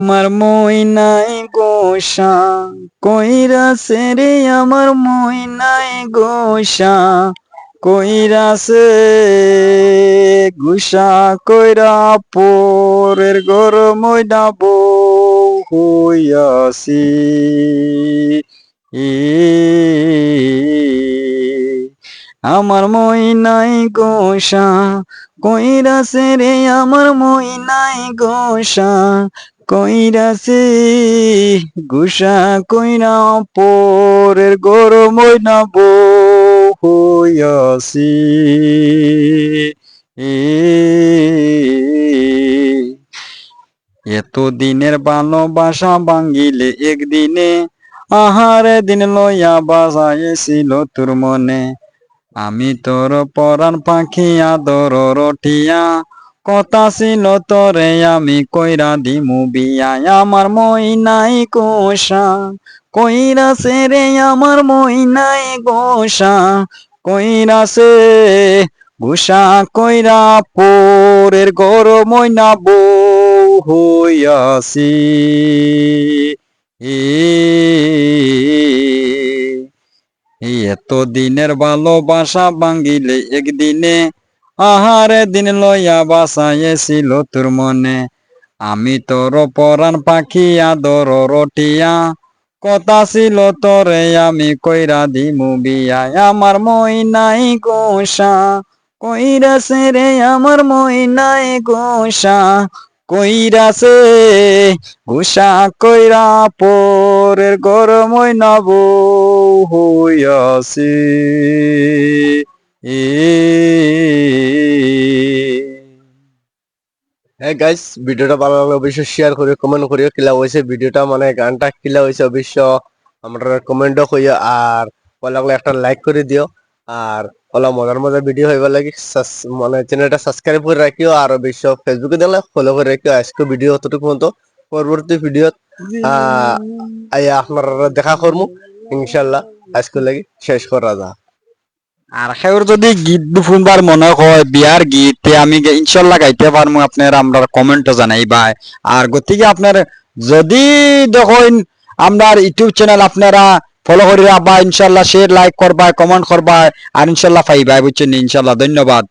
আমার মইনাই গোসা কইরাছে রে আমার মইনাই গোসা কইরাছে গুসা কইরা পরের গর মইনা বউ হইয়াছি এ আমার মইনাই গোসা কইরাছে রে আমার মইনাই গোসা কইরাছে গুসা কইরা পরের গরম মইনা বউ হইয়াছি এ এত দিনের ভালোবাসা ভাঙ্গিলে একদিনে আহারে দিন লইয়া বাজাইছিল তোর মনে আমি তোর পরাণ পাখি আদর রটিয়া কথা ছিল তরে আমি কইরা দিমু বিয়া আমার মইনাই গোসা কইরাছে রে আমার মইনাই গোসা কইরাছে গুসা কইরা পরের গর মইনা বউ হইয়াছি এত দিনের ভালোবাসা ভাঙ্গিলে একদিনে আহারে দিন লইয়া বাসাইছিল তোর মনে আমি তোর পরাণ পাখি আদর রটিয়া কথা ছিল তরে আমি কইরা দিমু বিয়া আমার মইনাই গোসা কইরাছে রে আমার মইনাই গোসা কইরাছে গুসা কইরা পরের গর মইনা বউ হইয়াছি এ হ্যাঁ গাইস, ভিডিওটা ভালো লাগলে অবশ্যই শেয়ার করিও, কমেন্ট করিও কিলা হয়েছে ভিডিওটা, মানে গানটা কিলা হয়েছে অবশ্য আমরা কমেন্টও করিও। আর ভালো লাগলে একটা লাইক করে দিও। আর ওলা মজার মজার ভিডিও হইবার লাগি মানে চ্যানেলটা সাবস্ক্রাইব করে রাখিও। আর অবশ্য ফেসবুকে দেখলে ফলো করে রাখিও। আজকে ভিডিও অতটুকু মতো, পরবর্তী ভিডিওত আইয়া আপনারা দেখা করমু ইনশাল্লাহ। আজকে লাগি শেষ করা যা। আর সেওর যদি গীত শুনবার মনে হয় বিয়ার গীত তে আমি ইনশাল্লাহ গাইতে পারবো আপনার আমরা কমেন্টও জানাইবা। আর গতিকে আপনার যদি দেখেন আমার ইউটিউব চ্যানেল আপনারা ফলো করিয়া বা ইনশাল্লাহ শেয়ার লাইক করবা কমেন্ট করবা আর ইনশাল্লাহ পাইবা বুঝছেন। ইনশাল্লাহ ধন্যবাদ।